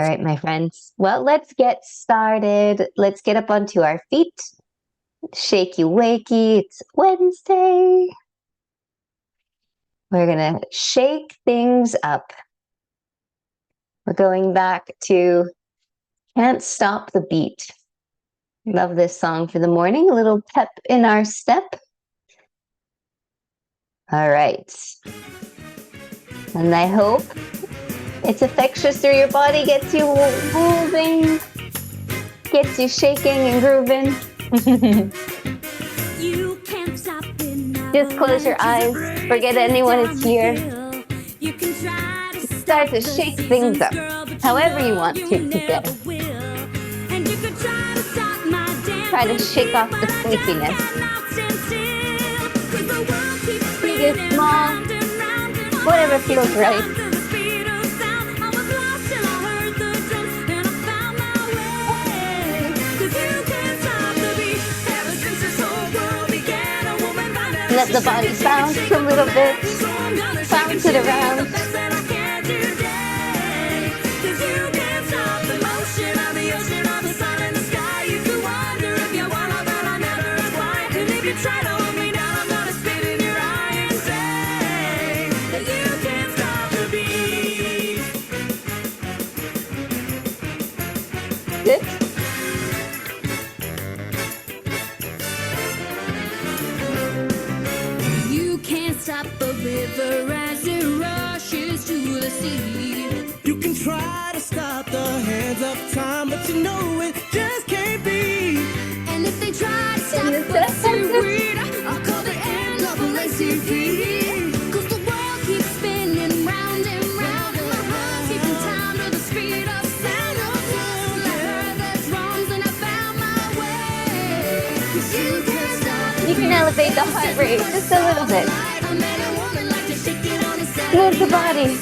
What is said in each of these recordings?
right, my friends. Well, let's get started. Let's get up onto our feet. Shakey, wakey. It's Wednesday. We're gonna shake things up. We're going back to Can't Stop the Beat. Love this song for the morning. A little pep in our step. All right. And I hope it's infectious through your body, gets you moving, gets you shaking and grooving. Just close your eyes, forget anyone is here. Start to shake things up, however you want to today. Try to shake off the sleepiness. Big or small, whatever feels right. Let the body bounce a little bit, bounce it around. Good. Stop the river as it rushes to the sea. You can try to stop the hands of time, but you know it just can't be. And if they try to stop us to read, I'll call the end of ACP. Cause the world keeps spinning round and round, and my heart's keeping time to the speed of sound. I heard the drums and I found my way. Cause you can't stop. You can elevate the heart rate just a little bit. Move the body.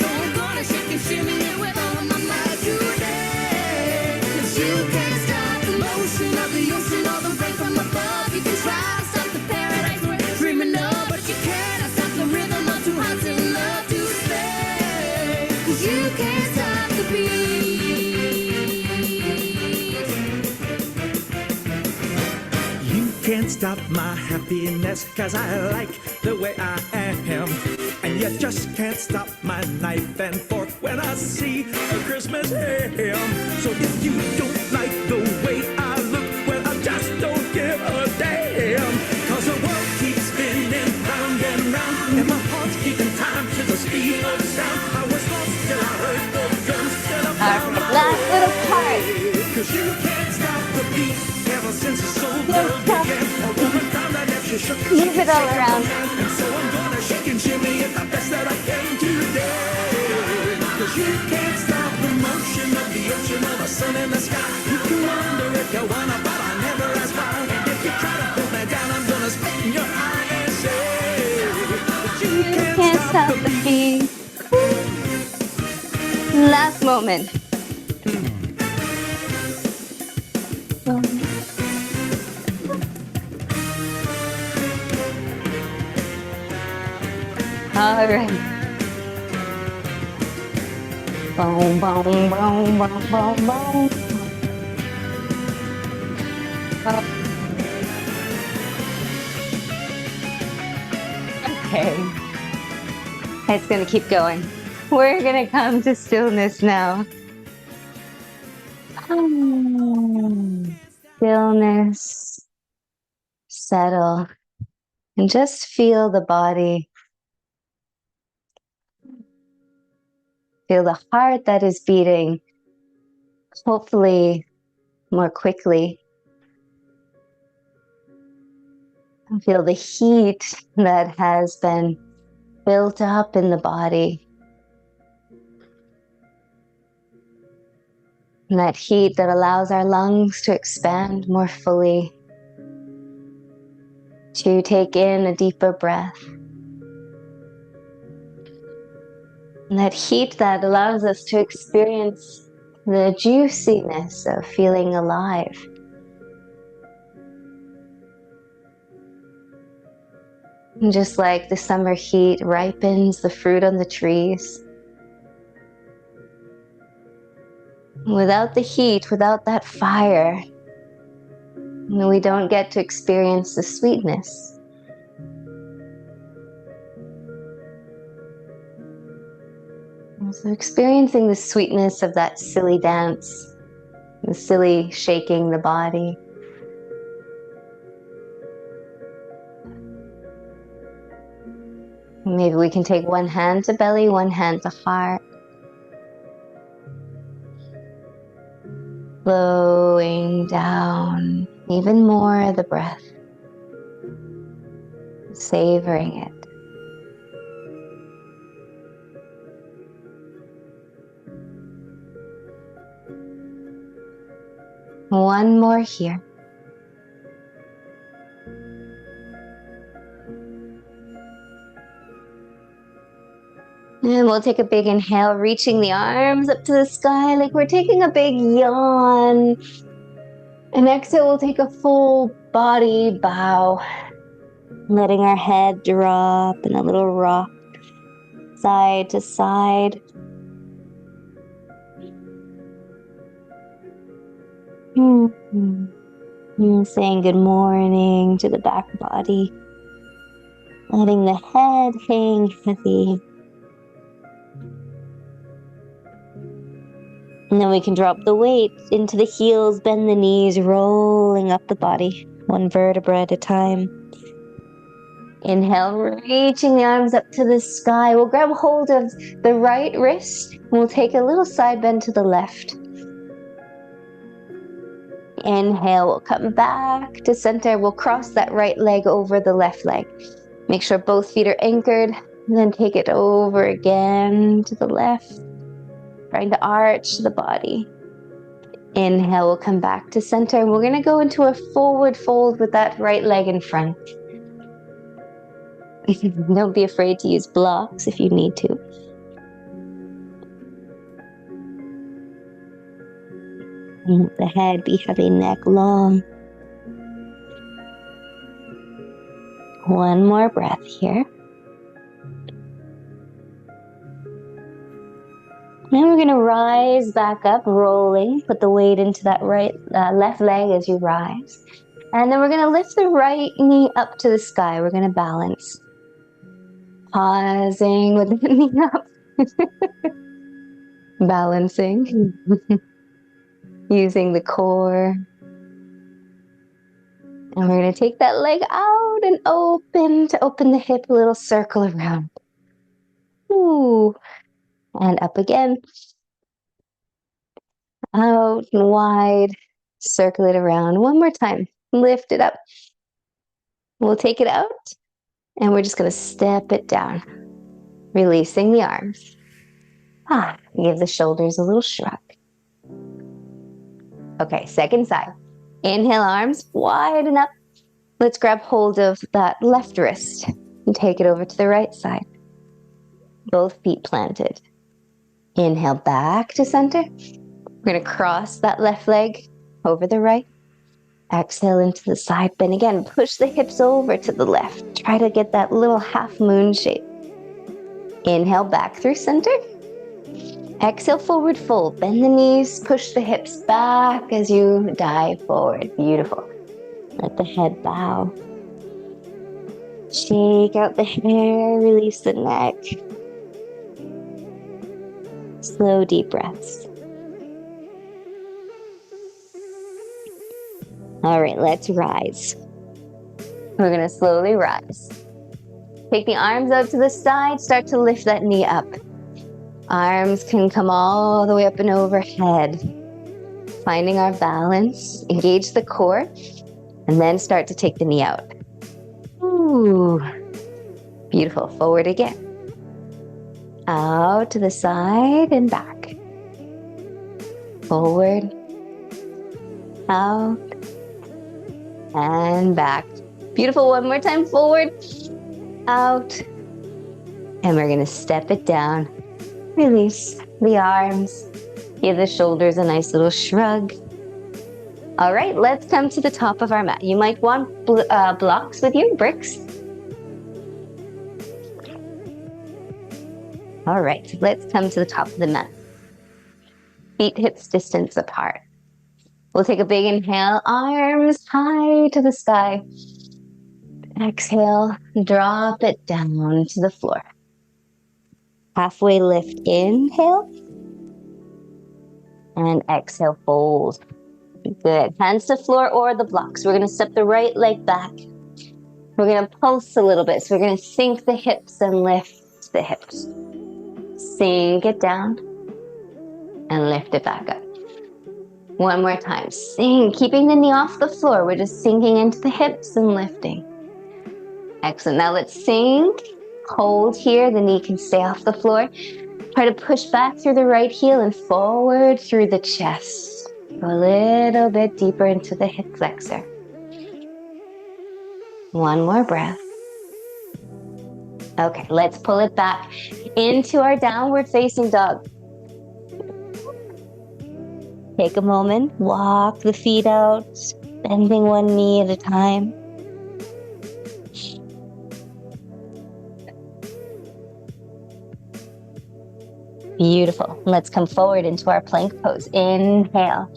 Can't stop my happiness, cause I like the way I am. And you just can't stop my knife and fork when I see a Christmas ham. So if you don't like the way I look, well, I just don't give a damn. Cause the world keeps spinning round and round, and my heart's keeping time to the speed of sound. I was lost till I heard the drums, till I found my last little part. Cause you can't stop the beat. Ever since the soul world began, a woman found that she shook. Move it all around. And so I'm gonna shake and shimmy it the best that I can today. Cause you can't stop the motion of the ocean or the sun in the sky. You can wonder if you wanna, but I never ask why. And if you try to pull me down, I'm gonna spit in your eye and say that you can't stop the beat. Last moment. All right. Boom, boom, boom, boom, boom, boom. Okay. It's gonna keep going. We're gonna come to stillness now. Stillness. Settle. And just feel the body. Feel the heart that is beating, hopefully more quickly. And feel the heat that has been built up in the body. And that heat that allows our lungs to expand more fully, to take in a deeper breath. And that heat that allows us to experience the juiciness of feeling alive. And just like the summer heat ripens the fruit on the trees, Without the heat, without that fire, we don't get to experience the sweetness. So experiencing the sweetness of that silly dance, the silly shaking the body. Maybe we can take one hand to belly, one hand to heart. Flowing down even more the breath. Savoring it. One more here. And we'll take a big inhale, reaching the arms up to the sky like we're taking a big yawn. And exhale, we'll take a full body bow, letting our head drop in a little rock, side to side. Saying good morning to the back body, letting the head hang heavy. And then we can drop the weight into the heels, bend the knees, rolling up the body, one vertebra at a time. Inhale, reaching the arms up to the sky. We'll grab hold of the right wrist. We'll take a little side bend to the left. Inhale, we'll come back to center. We'll cross that right leg over the left leg. Make sure both feet are anchored. And then take it over again to the left. Trying to arch the body. Inhale, we'll come back to center. And we're going to go into a forward fold with that right leg in front. Don't be afraid to use blocks if you need to. Let the head be heavy, neck long. One more breath here. Then we're going to rise back up, rolling. Put the weight into that left leg as you rise. And then we're going to lift the right knee up to the sky. We're going to balance. Pausing with the knee up. Balancing. Using the core. And we're going to take that leg out and open to open the hip, a little circle around. Ooh. And up again. Out and wide. Circle it around. One more time. Lift it up. We'll take it out. And we're just going to step it down. Releasing the arms. Give the shoulders a little shrug. Okay, second side. Inhale, arms widen up. Let's grab hold of that left wrist and take it over to the right side. Both feet planted. Inhale back to center. We're going to cross that left leg over the right. Exhale into the side bend again. Push the hips over to the left. Try to get that little half moon shape. Inhale back through center. Exhale, forward fold. Bend the knees, push the hips back as you dive forward. Beautiful. Let the head bow. Shake out the hair, release the neck. Slow, deep breaths. All right, let's rise. We're going to slowly rise. Take the arms out to the side, start to lift that knee up. Arms can come all the way up and overhead. Finding our balance, engage the core, and then start to take the knee out. Ooh, beautiful. Forward again. Out to the side and back. Forward, out, and back. Beautiful. One more time. Forward, out, and we're going to step it down. Release the arms. Give the shoulders a nice little shrug. All right, let's come to the top of our mat. You might want blocks with you, bricks. All right, let's come to the top of the mat. Feet hips distance apart. We'll take a big inhale, arms high to the sky. Exhale, drop it down to the floor. Halfway lift, inhale. And exhale, fold. Good. Hands to floor or the blocks. We're going to step the right leg back. We're going to pulse a little bit. So we're going to sink the hips and lift the hips. Sink it down and lift it back up. One more time. Sink, keeping the knee off the floor. We're just sinking into the hips and lifting. Excellent. Now let's sink. Hold here. The knee can stay off the floor. Try to push back through the right heel and forward through the chest. Go a little bit deeper into the hip flexor. One more breath. Okay, let's pull it back into our downward facing dog. Take a moment, walk the feet out, bending one knee at a time. Beautiful. Let's come forward into our plank pose. Inhale.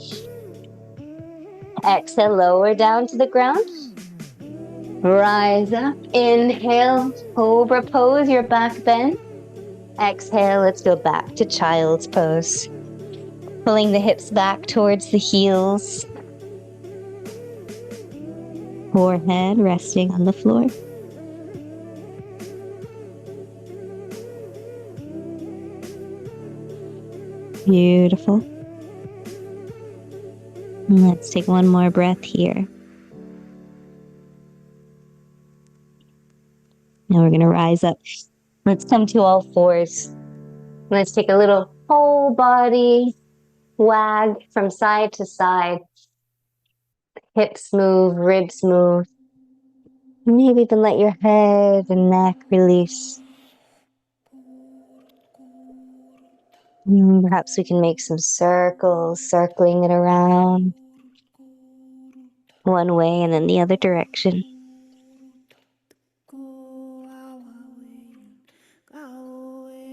Exhale, lower down to the ground. Rise up. Inhale, cobra pose, your back bend. Exhale, let's go back to child's pose. Pulling the hips back towards the heels. Forehead resting on the floor. Beautiful. And let's take one more breath here. Now we're going to rise up. Let's come to all fours. Let's take a little whole body wag from side to side. Hips move, ribs move. Maybe even let your head and neck release. Perhaps we can make some circles, circling it around. One way and then the other direction.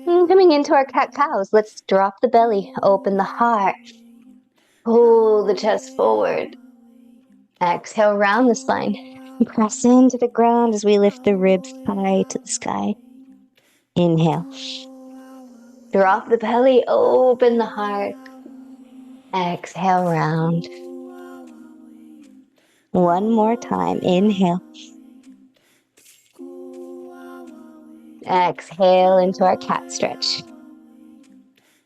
Coming into our cat-cows, let's drop the belly, open the heart. Pull the chest forward. Exhale, round the spine. Press into the ground as we lift the ribs high to the sky. Inhale. Drop the belly, open the heart. Exhale, round. One more time. Inhale. Exhale into our cat stretch.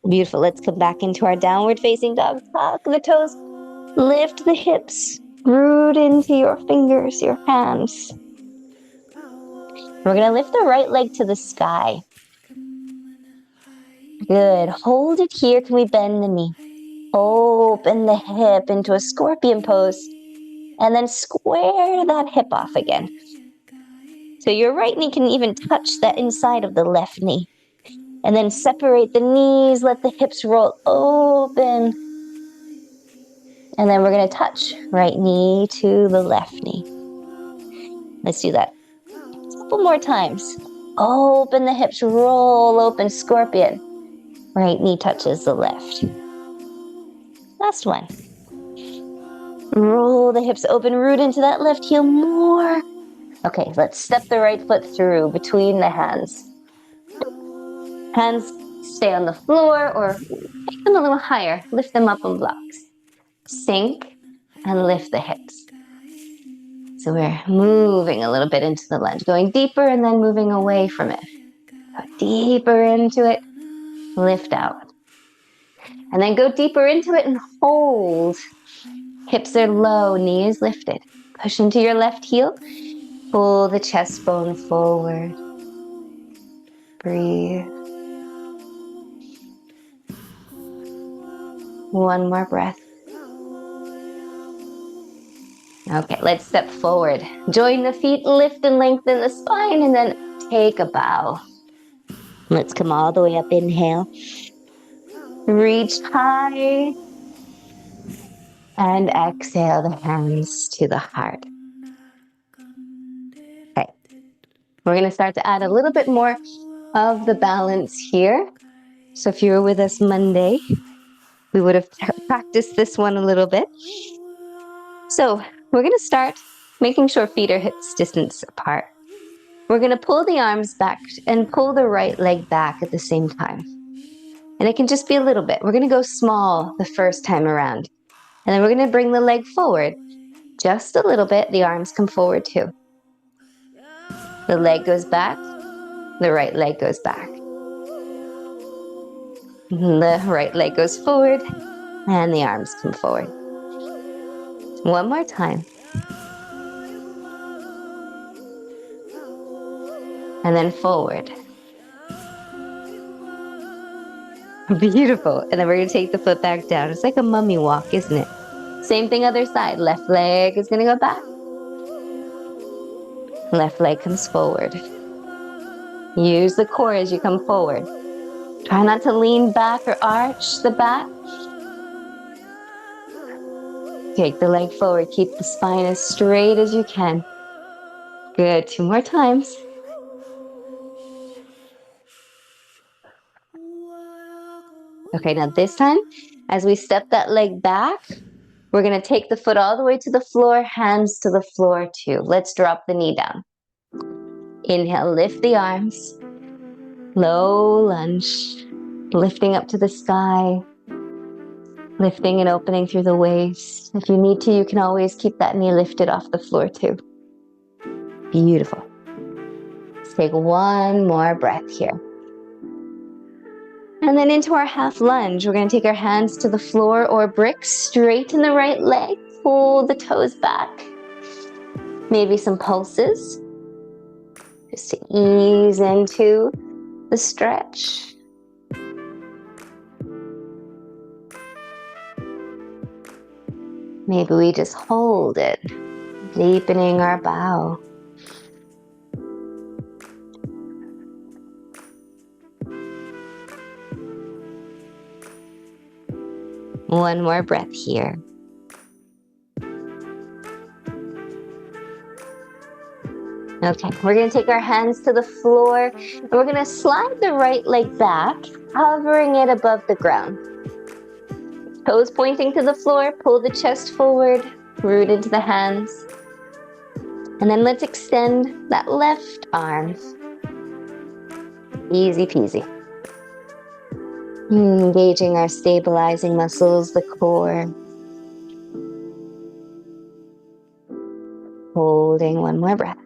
Beautiful. Let's come back into our downward facing dog. Tuck the toes. Lift the hips. Root into your fingers, your hands. We're going to lift the right leg to the sky. Good. Hold it here. Can we bend the knee? Open the hip into a scorpion pose. And then square that hip off again. So your right knee can even touch the inside of the left knee. And then separate the knees, let the hips roll open. And then we're going to touch right knee to the left knee. Let's do that a couple more times. Open the hips, roll open, scorpion. Right knee touches the left. Last one. Roll the hips open, root into that left heel more. Okay, let's step the right foot through between the hands. Hands stay on the floor or take them a little higher. Lift them up on blocks. Sink and lift the hips. So we're moving a little bit into the lunge, going deeper and then moving away from it. Go deeper into it, lift out. And then go deeper into it and hold. Hips are low, knee is lifted. Push into your left heel. Pull the chest bone forward. Breathe. One more breath. Okay, let's step forward. Join the feet, lift and lengthen the spine, and then take a bow. Let's come all the way up. Inhale. Reach high. And exhale the hands to the heart. Okay. We're going to start to add a little bit more of the balance here. So if you were with us Monday, We would have practiced this one a little bit. So we're going to start making sure feet are hips distance apart. We're going to pull the arms back and pull the right leg back at the same time. And it can just be a little bit. We're going to go small the first time around. And then we're going to bring the leg forward just a little bit. The arms come forward too. The leg goes back. The right leg goes back. The right leg goes forward. And the arms come forward. One more time. And then forward. Beautiful. And then we're going to take the foot back down. It's like a mummy walk, isn't it? Same thing other side. Left leg is going to go back. Left leg comes forward. Use the core as you come forward. Try not to lean back or arch the back. Take the leg forward. Keep the spine as straight as you can. Good. 2 more times. Okay, now this time, as we step that leg back, we're going to take the foot all the way to the floor, hands to the floor too. Let's drop the knee down. Inhale, lift the arms. Low lunge, lifting up to the sky. Lifting and opening through the waist. If you need to, you can always keep that knee lifted off the floor too. Beautiful. Let's take one more breath here. And then into our half lunge, we're going to take our hands to the floor or bricks, straighten the right leg, pull the toes back. Maybe some pulses, just to ease into the stretch. Maybe we just hold it, deepening our bow. One more breath here. Okay, we're going to take our hands to the floor and we're going to slide the right leg back, hovering it above the ground. Toes pointing to the floor, pull the chest forward, root into the hands. And then let's extend that left arm. Easy peasy. Engaging our stabilizing muscles, the core. Holding one more breath.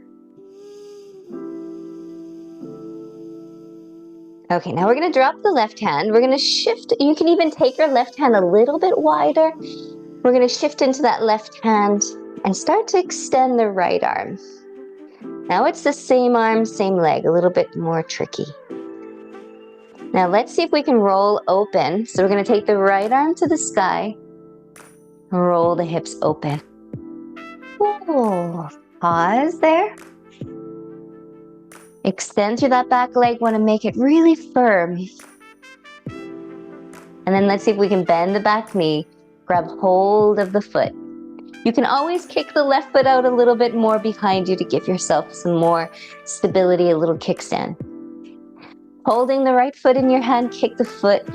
Okay, now we're going to drop the left hand. We're going to shift. You can even take your left hand a little bit wider. We're going to shift into that left hand and start to extend the right arm. Now it's the same arm, same leg, a little bit more tricky. Now let's see if we can roll open. So we're going to take the right arm to the sky, roll the hips open. Ooh, pause there. Extend through that back leg, want to make it really firm. And then let's see if we can bend the back knee, grab hold of the foot. You can always kick the left foot out a little bit more behind you to give yourself some more stability, a little kickstand. Holding the right foot in your hand, kick the foot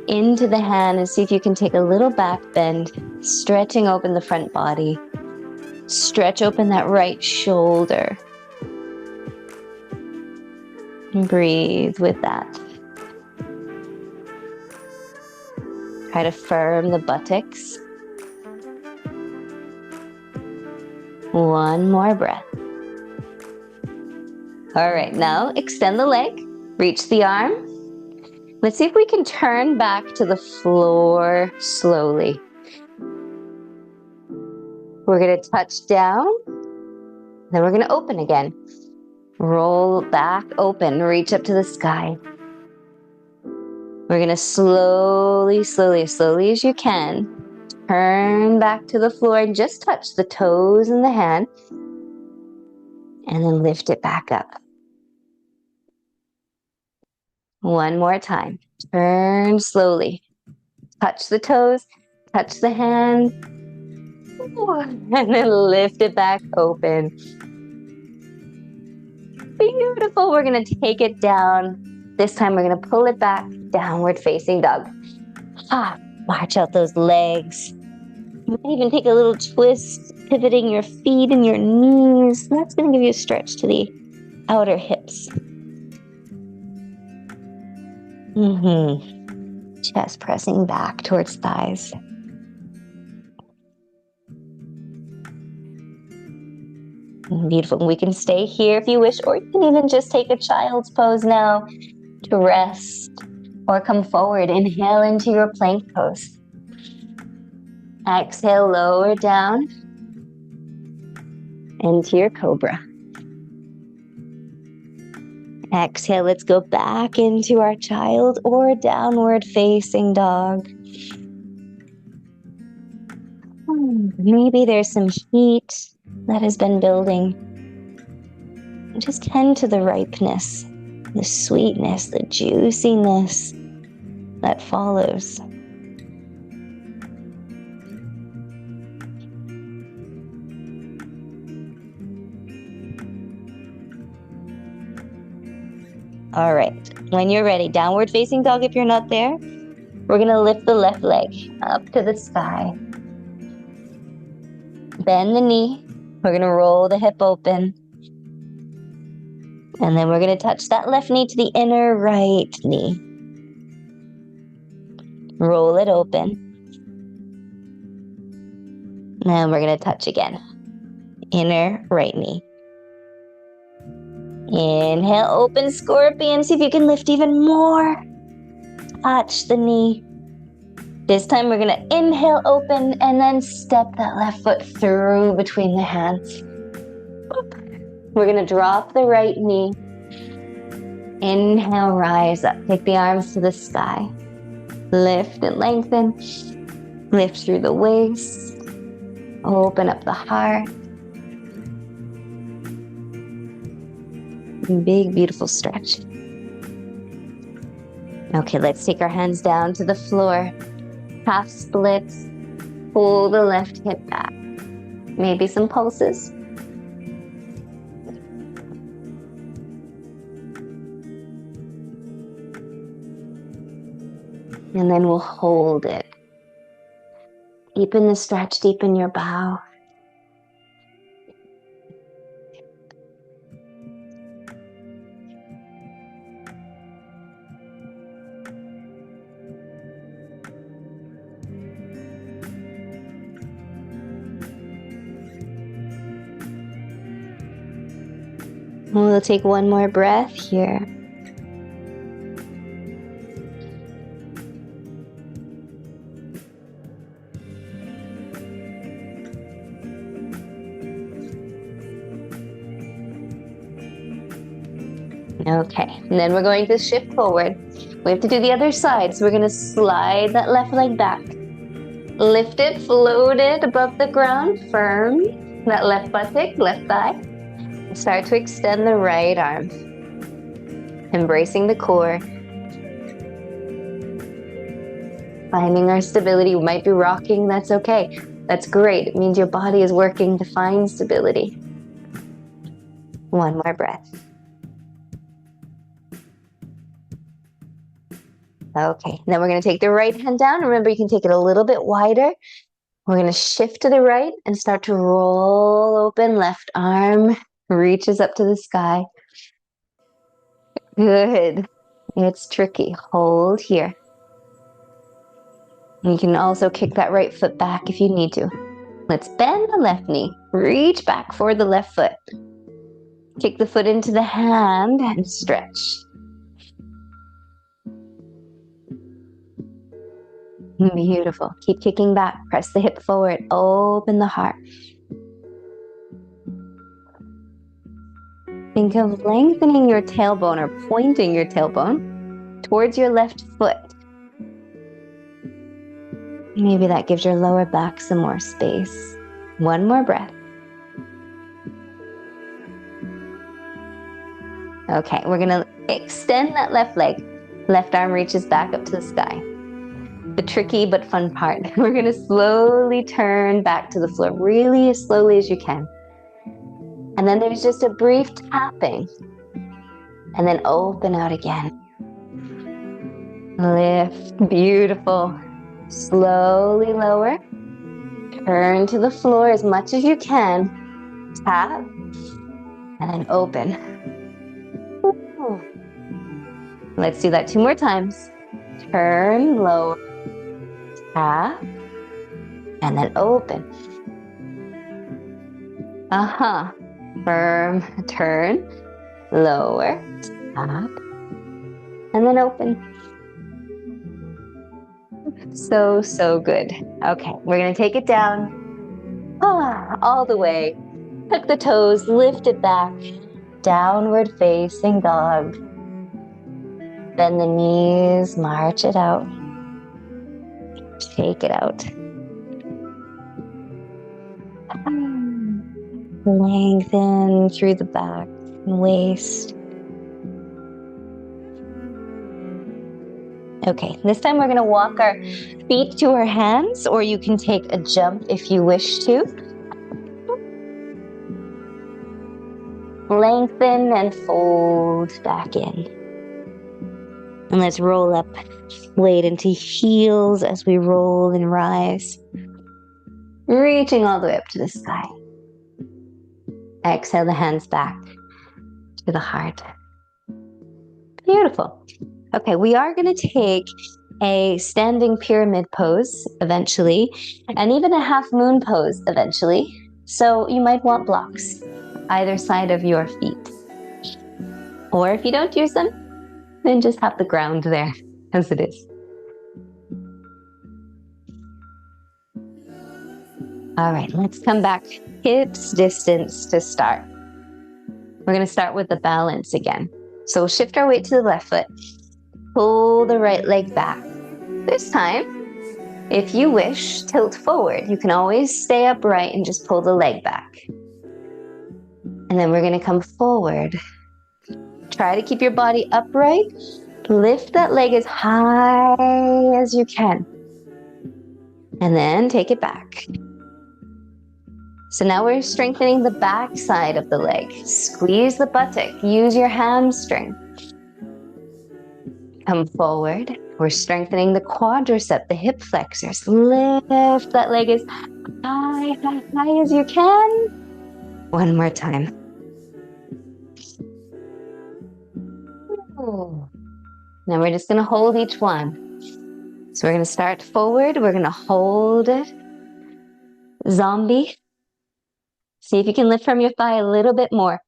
into the hand and see if you can take a little back bend, stretching open the front body. Stretch open that right shoulder. And breathe with that. Try to firm the buttocks. One more breath. All right, now extend the leg, reach the arm. Let's see if we can turn back to the floor slowly. We're going to touch down, then we're going to open again. Roll back, open, reach up to the sky. We're going to slowly, slowly, slowly as you can, turn back to the floor and just touch the toes and the hand. And then lift it back up. One more time. Turn slowly. Touch the toes, touch the hand. And then lift it back open. Beautiful. We're going to take it down. This time we're going to pull it back, downward facing dog. March out those legs. You might even take a little twist, pivoting your feet and your knees. That's going to give you a stretch to the outer hips. Chest pressing back towards thighs. Beautiful. We can stay here if you wish, or you can even just take a child's pose now to rest, or come forward. Inhale into your plank pose. Exhale, lower down into your cobra. Exhale, let's go back into our child or downward facing dog. Maybe there's some heat that has been building. Just tend to the ripeness, the sweetness, the juiciness that follows. All right, when you're ready, downward facing dog if you're not there, we're gonna lift the left leg up to the sky. Bend the knee, we're gonna roll the hip open. And then we're gonna touch that left knee to the inner right knee. Roll it open. And we're gonna touch again. Inner right knee. Inhale, open scorpion. See if you can lift even more. Touch the knee. This time we're gonna inhale, open, and then step that left foot through between the hands. We're gonna drop the right knee. Inhale, rise up. Take the arms to the sky. Lift and lengthen. Lift through the waist. Open up the heart. Big, beautiful stretch. Okay, let's take our hands down to the floor. Half splits. Pull the left hip back. Maybe some pulses. And then we'll hold it. Deepen the stretch, deepen your bow. We'll take one more breath here. Okay, and then we're going to shift forward. We have to do the other side, so we're going to slide that left leg back. Lift it, float it above the ground, firm. That left buttock, left thigh. Start to extend the right arm. Embracing the core. Finding our stability. We might be rocking, that's okay. That's great. It means your body is working to find stability. One more breath. Okay, then we're going to take the right hand down. Remember, you can take it a little bit wider. We're going to shift to the right and start to roll open. Left arm reaches up to the sky. Good. It's tricky. Hold here. You can also kick that right foot back if you need to. Let's bend the left knee. Reach back for the left foot. Kick the foot into the hand and stretch. Beautiful. Keep kicking back. Press the hip forward. Open the heart. Think of lengthening your tailbone or pointing your tailbone towards your left foot. Maybe that gives your lower back some more space. One more breath. Okay, we're going to extend that left leg. Left arm reaches back up to the sky. The tricky but fun part. We're going to slowly turn back to the floor, really as slowly as you can. And then there's just a brief tapping. And then open out again. Lift. Beautiful. Slowly lower. Turn to the floor as much as you can. Tap. And then open. Ooh. Let's do that 2 more times. Turn, lower, tap, and then open. Firm, turn, lower, tap, and then open. So, so good. Okay, we're gonna take it down. All the way. Tuck the toes, lift it back. Downward facing dog. Bend the knees, march it out. Shake it out. Lengthen through the back and waist. Okay, this time we're gonna walk our feet to our hands, or you can take a jump if you wish to. Lengthen and fold back in. And let's roll up, weight into heels as we roll and rise. Reaching all the way up to the sky. Exhale the hands back to the heart. Beautiful. Okay, we are going to take a standing pyramid pose eventually, and even a half moon pose eventually. So you might want blocks either side of your feet. Or if you don't use them, then just have the ground there as it is. All right, let's come back hips distance to start. We're going to start with the balance again. So we'll shift our weight to the left foot. Pull the right leg back. This time, if you wish, tilt forward. You can always stay upright and just pull the leg back. And then we're going to come forward. Try to keep your body upright. Lift that leg as high as you can. And then take it back. So now we're strengthening the back side of the leg. Squeeze the buttock. Use your hamstring. Come forward. We're strengthening the quadricep, the hip flexors. Lift that leg as high as you can. One more time. Now we're just going to hold each one. So we're going to start forward. We're going to hold it. Zombie. See if you can lift from your thigh a little bit more.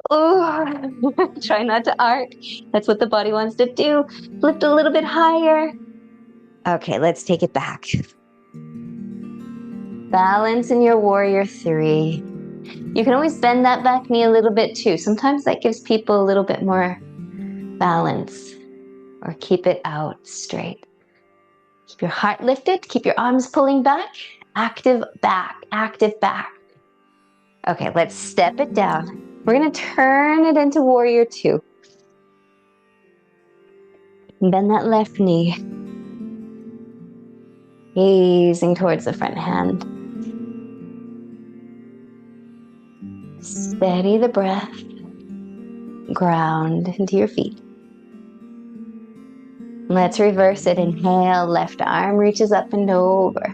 Oh, try not to arc. That's what the body wants to do. Lift a little bit higher. Okay, let's take it back. Balance in your warrior 3. You can always bend that back knee a little bit too. Sometimes that gives people a little bit more balance. Or keep it out straight. Keep your heart lifted. Keep your arms pulling back. Active back. Active back. Okay, let's step it down. We're going to turn it into warrior 2. Bend that left knee. Gazing towards the front hand. Steady the breath. Ground into your feet. Let's reverse it. Inhale, left arm reaches up and over.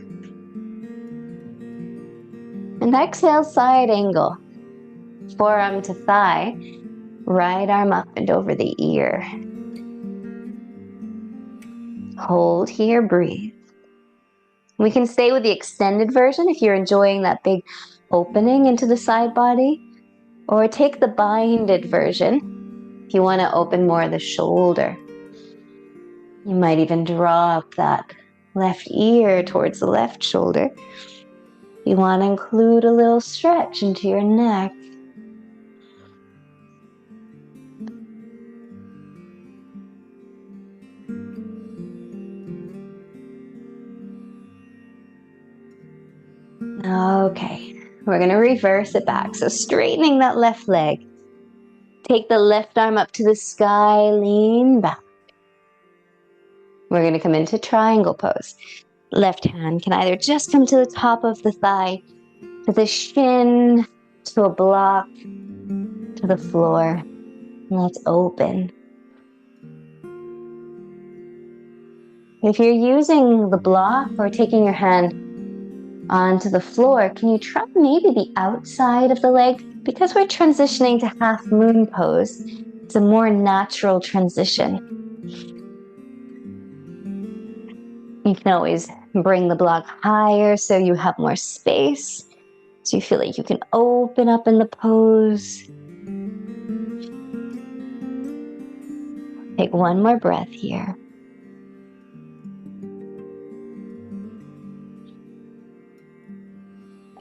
And exhale, side angle. Forearm to thigh. Right arm up and over the ear. Hold here, breathe. We can stay with the extended version if you're enjoying that big opening into the side body. Or take the binded version if you want to open more of the shoulder. You might even drop that left ear towards the left shoulder. You want to include a little stretch into your neck. Okay, we're going to reverse it back. So straightening that left leg. Take the left arm up to the sky, lean back. We're going to come into triangle pose. Left hand can either just come to the top of the thigh, to the shin, to a block, to the floor. Let's open. If you're using the block or taking your hand onto the floor, can you try maybe the outside of the leg? Because we're transitioning to half moon pose, it's a more natural transition. You can always bring the block higher so you have more space, so you feel like you can open up in the pose. Take one more breath here.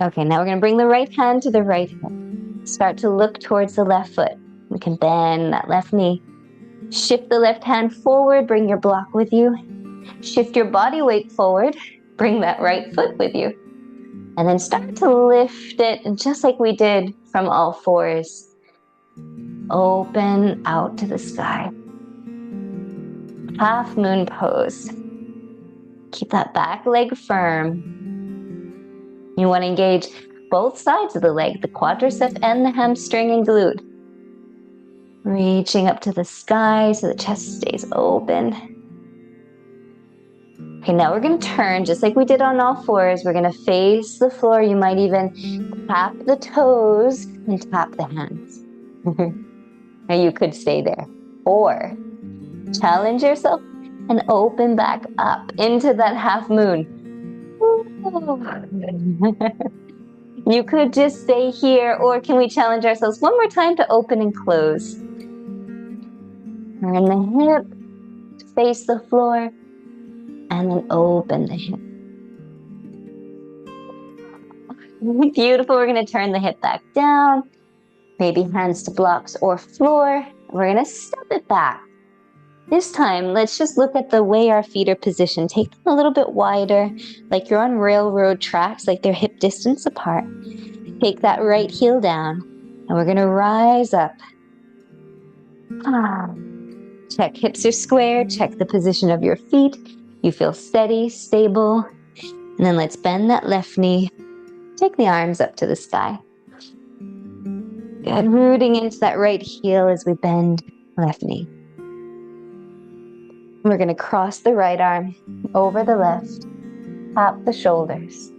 Okay, now we're going to bring the right hand to the right hip. Start to look towards the left foot. You can bend that left knee. Shift the left hand forward, bring your block with you. Shift your body weight forward, bring that right foot with you. And then start to lift it just like we did from all fours. Open out to the sky. Half moon pose. Keep that back leg firm. You want to engage both sides of the leg, the quadricep and the hamstring and glute. Reaching up to the sky so the chest stays open. Okay, now we're going to turn just like we did on all fours. We're going to face the floor. You might even tap the toes and tap the hands. Now you could stay there. Or challenge yourself and open back up into that half moon. You could just stay here, or can we challenge ourselves one more time to open and close? Turn the hip, face the floor, and then open the hip. Beautiful. We're going to turn the hip back down, maybe hands to blocks or floor. We're going to step it back. This time, let's just look at the way our feet are positioned. Take them a little bit wider, like you're on railroad tracks, like they're hip distance apart. Take that right heel down, and we're going to rise up. Check hips are square. Check the position of your feet. You feel steady, stable. And then let's bend that left knee. Take the arms up to the sky. Good. Rooting into that right heel as we bend left knee. We're going to cross the right arm over the left. Tap the shoulders.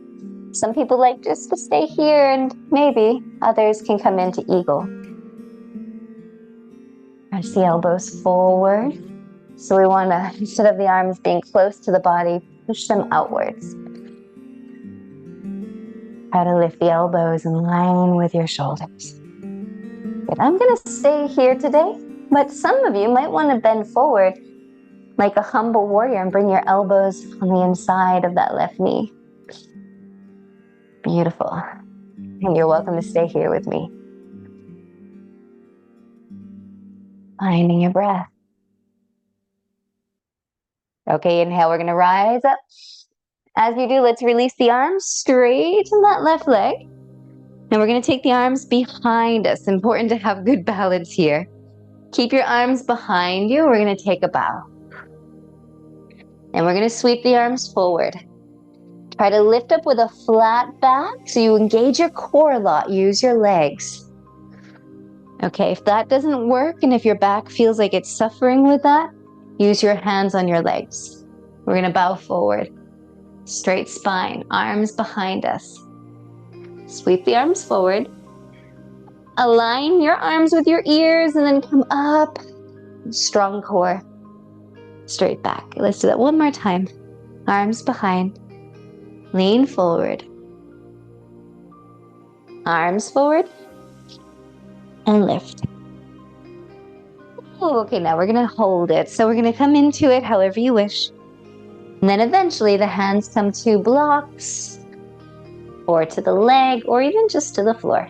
Some people like just to stay here, and maybe others can come into eagle. Press the elbows forward. So we want to, instead of the arms being close to the body, push them outwards. Try to lift the elbows in line with your shoulders. Good. I'm going to stay here today, but some of you might want to bend forward like a humble warrior and bring your elbows on the inside of that left knee. Beautiful. And you're welcome to stay here with me. Finding your breath. Okay, inhale, we're going to rise up. As you do, let's release the arms, straighten that left leg. And we're going to take the arms behind us. Important to have good balance here. Keep your arms behind you. We're going to take a bow. And we're going to sweep the arms forward. Try to lift up with a flat back so you engage your core a lot. Use your legs. Okay, if that doesn't work and if your back feels like it's suffering with that, use your hands on your legs. We're going to bow forward. Straight spine, arms behind us. Sweep the arms forward. Align your arms with your ears and then come up. Strong core. Straight back. Let's do that one more time. Arms behind. Lean forward. Arms forward. And lift. Okay, now we're going to hold it. So we're going to come into it however you wish. And then eventually the hands come to blocks, or to the leg, or even just to the floor.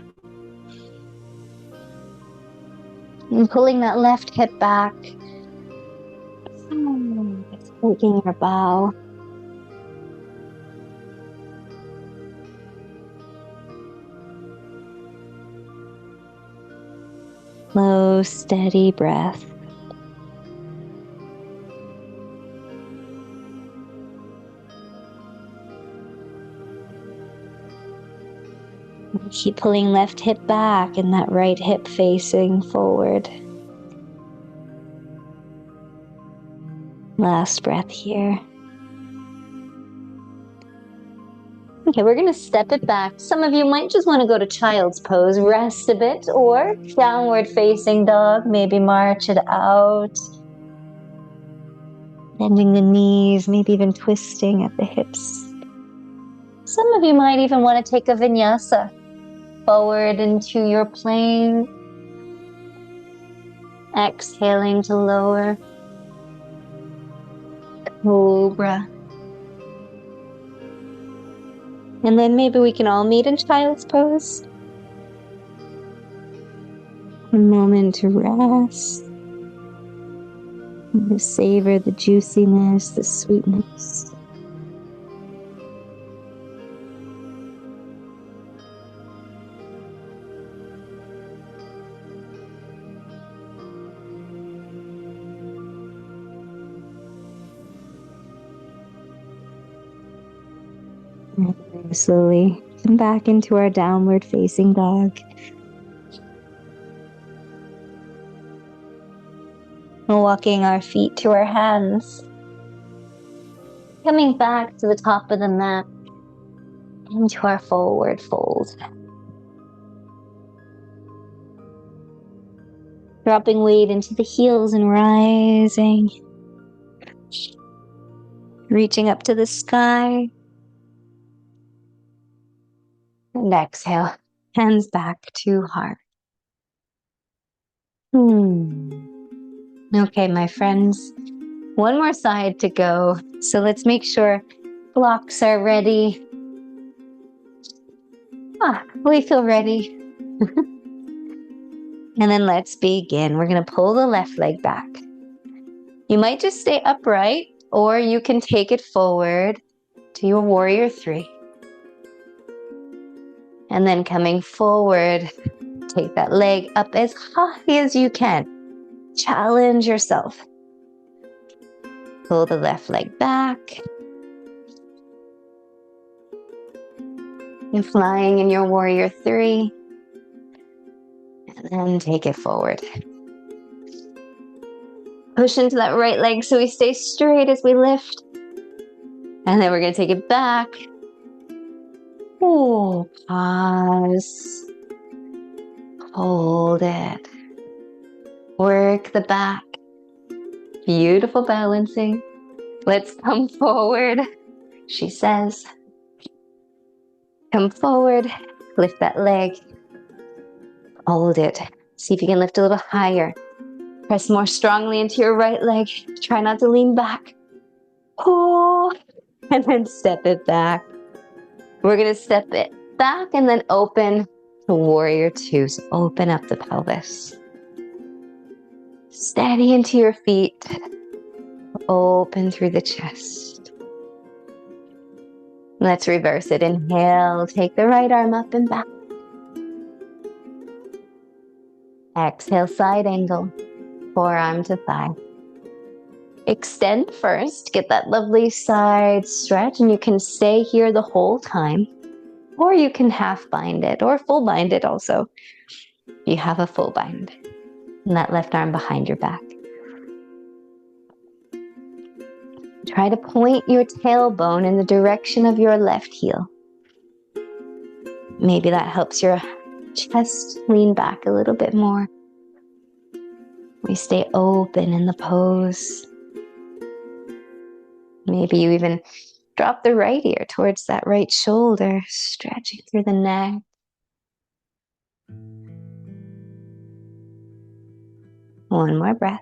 And pulling that left hip back. Taking your bow. Slow, steady breath. Keep pulling left hip back and that right hip facing forward. Last breath here. Okay, we're gonna step it back. Some of you might just want to go to child's pose, rest a bit, or downward facing dog, maybe march it out. Bending the knees, maybe even twisting at the hips. Some of you might even want to take a vinyasa forward into your plane. Exhaling to lower. Cobra. And then maybe we can all meet in child's pose. A moment to rest. And to savor the juiciness, the sweetness. And slowly come back into our downward facing dog. Walking our feet to our hands. Coming back to the top of the mat. Into our forward fold. Dropping weight into the heels and rising. Reaching up to the sky. And exhale, hands back to heart. Okay, my friends, one more side to go. So let's make sure blocks are ready. We feel ready. And then let's begin. We're gonna pull the left leg back. You might just stay upright, or you can take it forward to your warrior three. And then coming forward, take that leg up as high as you can. Challenge yourself. Pull the left leg back. And flying in your warrior three. And then take it forward. Push into that right leg so we stay straight as we lift. And then we're going to take it back. Oh, pause. Hold it. Work the back. Beautiful balancing. Let's come forward, she says. Come forward. Lift that leg. Hold it. See if you can lift a little higher. Press more strongly into your right leg. Try not to lean back. Oh, and then step it back. We're going to step it back and then open to warrior two. So open up the pelvis. Steady into your feet. Open through the chest. Let's reverse it. Inhale, take the right arm up and back. Exhale, side angle, forearm to thigh. Extend first, get that lovely side stretch, and you can stay here the whole time. Or you can half bind it, or full bind it also. You have a full bind. And that left arm behind your back. Try to point your tailbone in the direction of your left heel. Maybe that helps your chest lean back a little bit more. We stay open in the pose. Maybe you even drop the right ear towards that right shoulder, stretching through the neck. One more breath.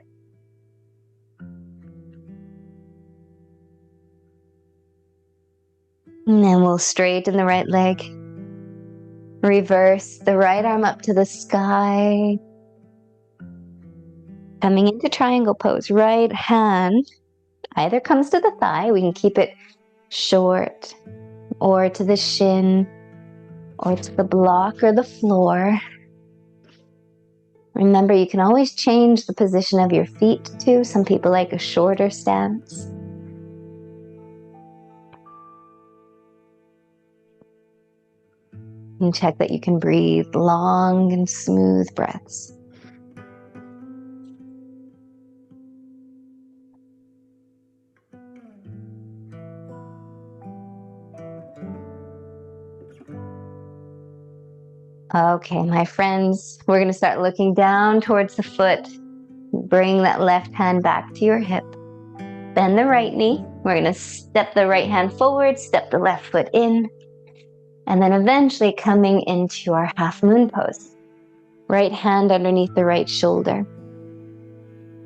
And then we'll straighten the right leg. Reverse the right arm up to the sky. Coming into triangle pose, right hand either comes to the thigh, we can keep it short, or to the shin, or to the block or the floor. Remember, you can always change the position of your feet too. Some people like a shorter stance. And check that you can breathe long and smooth breaths. Okay, my friends, we're going to start looking down towards the foot. Bring that left hand back to your hip. Bend the right knee. We're going to step the right hand forward, step the left foot in, and then eventually coming into our half moon pose. Right hand underneath the right shoulder.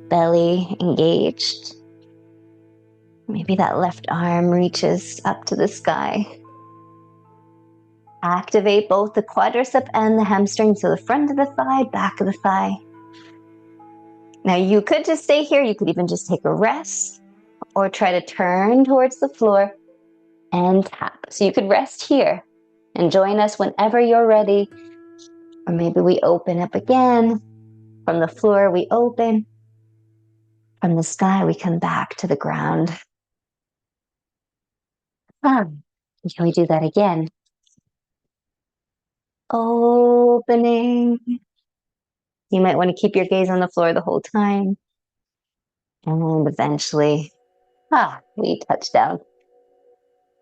Belly engaged. Maybe that left arm reaches up to the sky. Activate both the quadricep and the hamstring, so the front of the thigh, back of the thigh. Now you could just stay here, you could even just take a rest, or try to turn towards the floor and tap. So you could rest here and join us whenever you're ready. Or maybe we open up again. From the floor we open. From the sky we come back to the ground. Can we do that again? Opening. You might want to keep your gaze on the floor the whole time. And eventually, we touch down.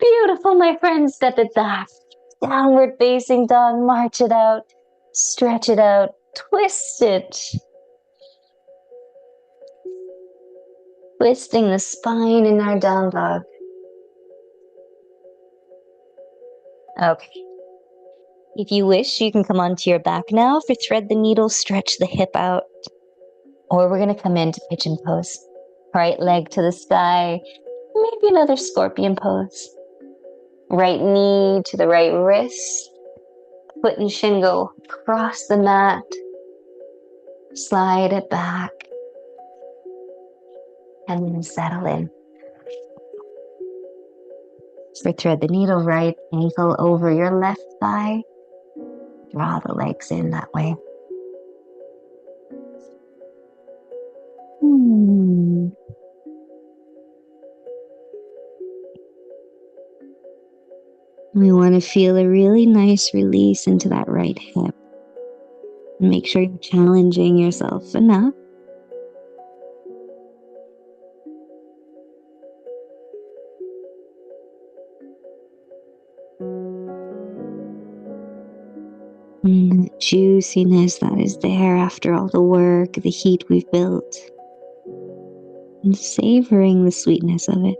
Beautiful, my friends. Step it back. Downward facing dog. March it out. Stretch it out. Twist it. Twisting the spine in our down dog. Okay. If you wish, you can come onto your back now. For thread the needle, stretch the hip out. Or we're going to come into pigeon pose. Right leg to the sky. Maybe another scorpion pose. Right knee to the right wrist. Foot and shin go across the mat. Slide it back. And then settle in. For thread the needle, right ankle over your left thigh. Draw the legs in that way. We want to feel a really nice release into that right hip. Make sure you're challenging yourself enough. And the juiciness that is there after all the work, the heat we've built. And savoring the sweetness of it.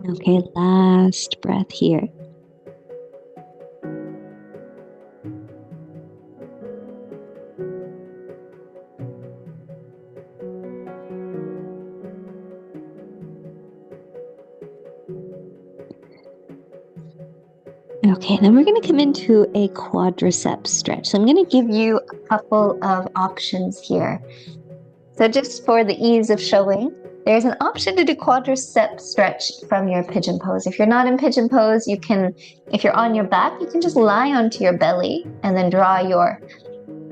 Okay, last breath here. Okay, then we're going to come into a quadricep stretch. So I'm going to give you a couple of options here. So just for the ease of showing, there's an option to do quadricep stretch from your pigeon pose. If you're not in pigeon pose, you can, if you're on your back, you can just lie onto your belly and then draw your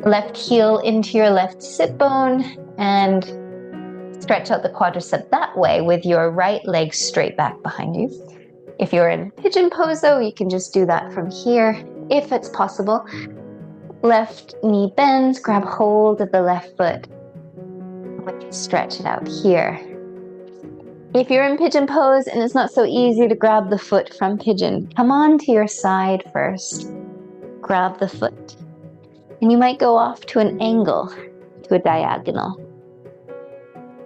left heel into your left sit bone and stretch out the quadricep that way with your right leg straight back behind you. If you're in pigeon pose though, you can just do that from here, if it's possible. Left knee bends, grab hold of the left foot. We can stretch it out here. If you're in pigeon pose and it's not so easy to grab the foot from pigeon, come on to your side first. Grab the foot. And you might go off to an angle, to a diagonal.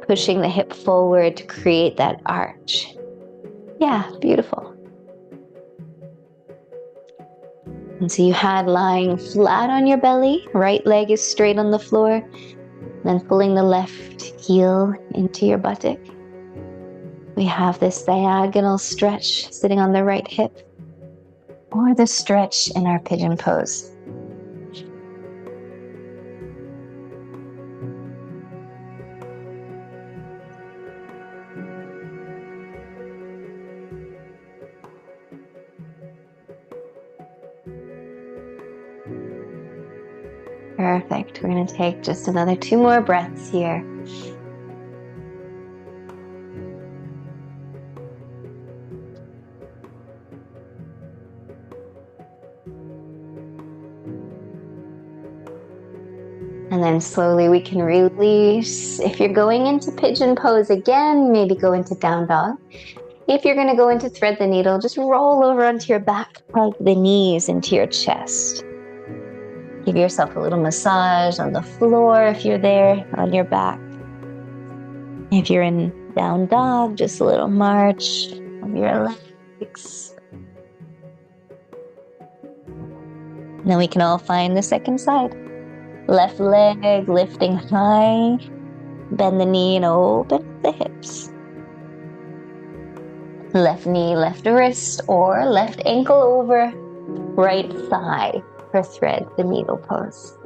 Pushing the hip forward to create that arch. Yeah, beautiful. And so you had lying flat on your belly, right leg is straight on the floor, then pulling the left heel into your buttock. We have this diagonal stretch sitting on the right hip, or the stretch in our pigeon pose. Perfect. We're going to take just another 2 more breaths here. And then slowly we can release. If you're going into pigeon pose again, maybe go into down dog. If you're going to go into thread the needle, just roll over onto your back, hug the knees into your chest. Give yourself a little massage on the floor if you're there on your back. If you're in down dog, just a little march of your legs. And then we can all find the second side. Left leg lifting high. Bend the knee and open the hips. Left knee, left wrist, or left ankle over right thigh for thread the needle pose.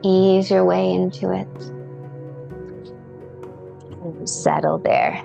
Ease your way into it. And settle there.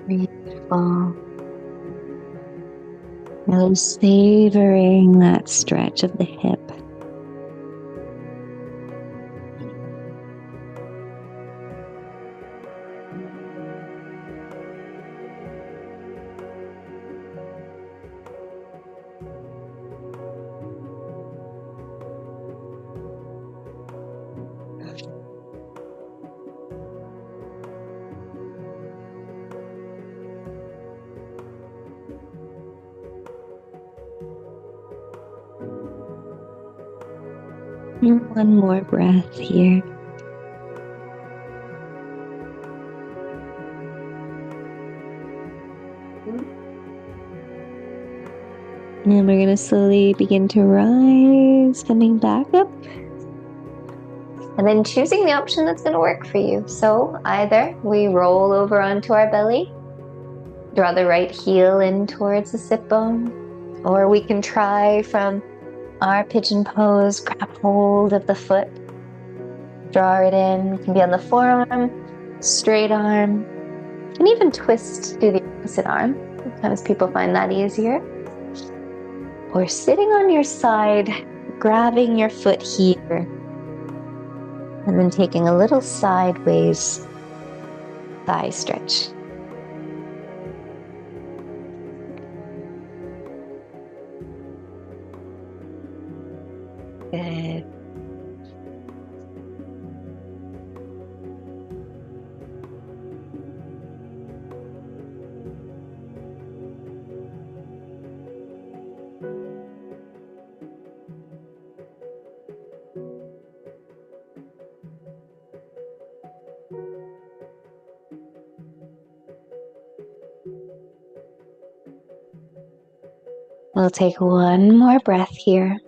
Beautiful. Really savoring that stretch of the hip. And one more breath here. And we're going to slowly begin to rise, coming back up. And then choosing the option that's going to work for you. So either we roll over onto our belly, draw the right heel in towards the sit bone, or we can try from our pigeon pose, grab hold of the foot, draw it in. It can be on the forearm, straight arm. You can even twist to the opposite arm. Sometimes people find that easier. Or sitting on your side, grabbing your foot here, and then taking a little sideways thigh stretch. Good. We'll take one more breath here.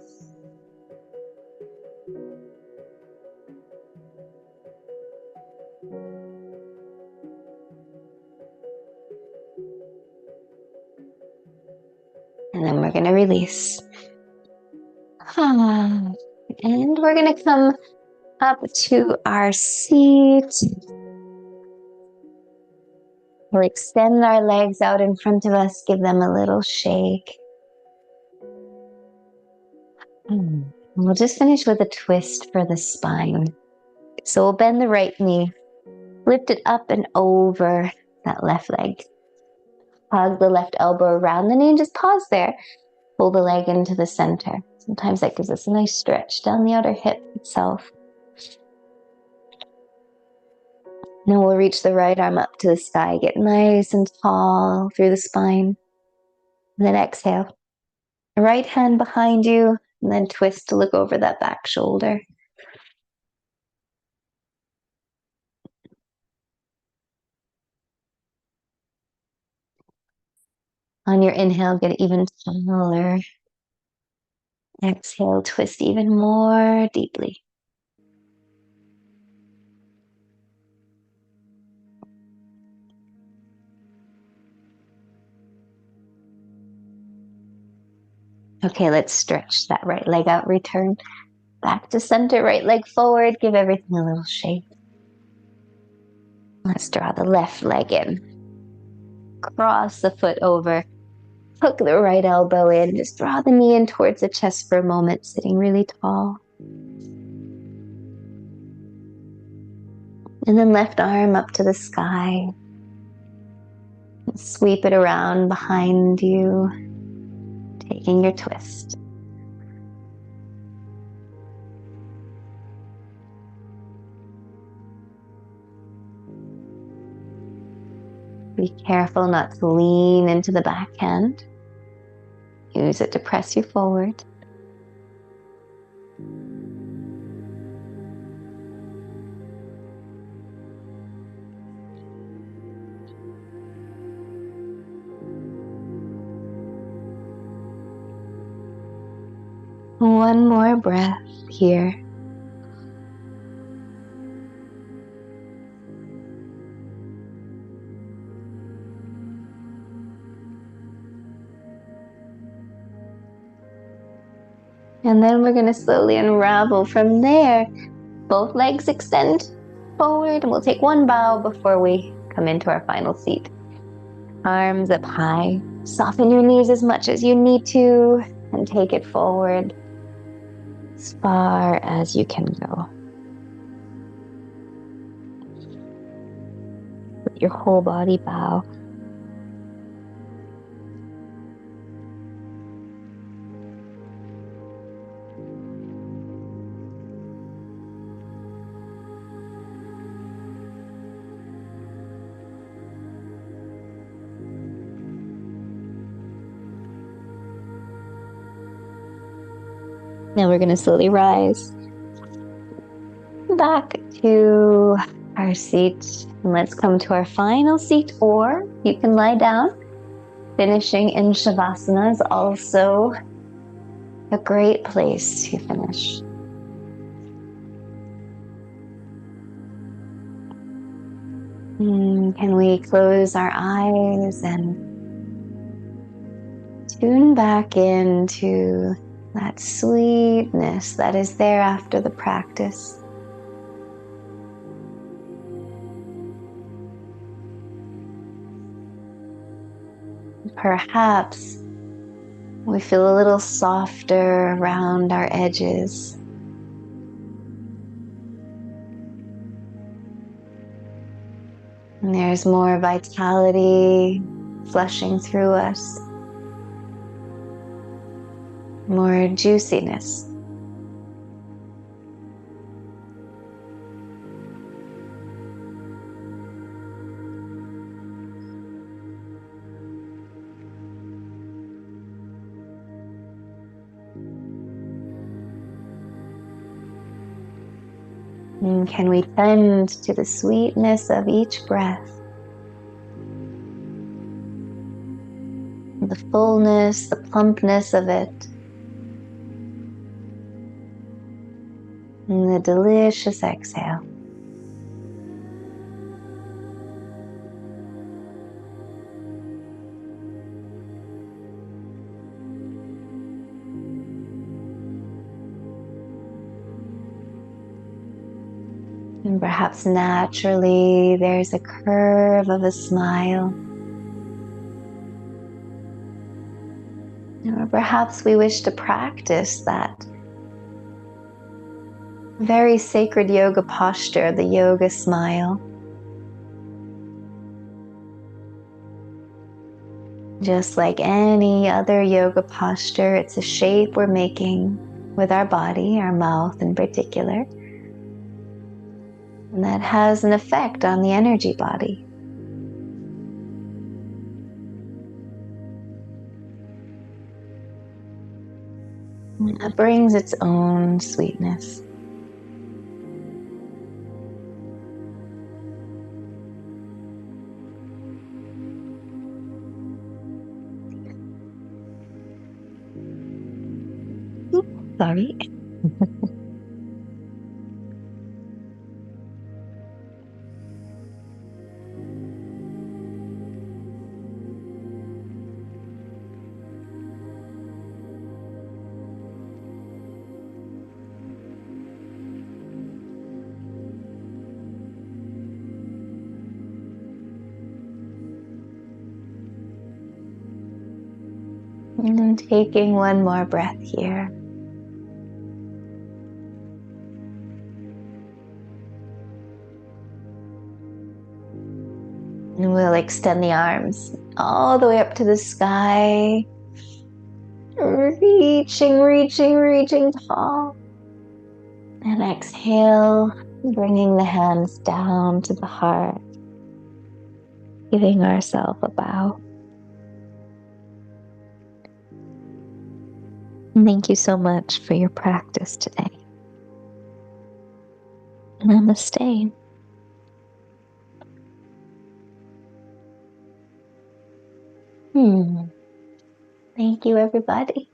And then we're going to release. And we're going to come up to our seat. We'll extend our legs out in front of us, give them a little shake. And we'll just finish with a twist for the spine. So we'll bend the right knee, lift it up and over that left leg. Hug the left elbow around the knee and just pause there. Pull the leg into the center. Sometimes that gives us a nice stretch down the outer hip itself. Now we'll reach the right arm up to the sky, get nice and tall through the spine. And then exhale. Right hand behind you, And then twist to look over that back shoulder. On your inhale, get even taller. Exhale, twist even more deeply. Okay, let's stretch that right leg out, return back to center, right leg forward, give everything a little shake. Let's draw the left leg in. Cross the foot over, hook the right elbow in, just draw the knee in towards the chest for a moment, sitting really tall. And then left arm up to the sky. Sweep it around behind you, taking your twist. Be careful not to lean into the backhand. Use it to press you forward. One more breath here. And then we're going to slowly unravel from there. Both legs extend forward, and we'll take one bow before we come into our final seat. Arms up high. Soften your knees as much as you need to, and take it forward as far as you can go. Let your whole body bow. Now we're going to slowly rise back to our seat. And let's come to our final seat, or you can lie down. Finishing in Shavasana is also a great place to finish. Can we close our eyes and tune back into that sweetness that is there after the practice? Perhaps we feel a little softer around our edges. And there's more vitality flushing through us. More juiciness. And can we tend to the sweetness of each breath? The fullness, the plumpness of it. And the delicious exhale. And perhaps naturally there's a curve of a smile. Or perhaps we wish to practice that very sacred yoga posture, the yoga smile. Just like any other yoga posture, it's a shape we're making with our body, our mouth in particular. And that has an effect on the energy body. That brings its own sweetness. Sorry. And taking one more breath here. And we'll extend the arms all the way up to the sky. Reaching, reaching, reaching tall. And exhale, bringing the hands down to the heart. Giving ourselves a bow. Thank you so much for your practice today. Namaste. Thank you, everybody.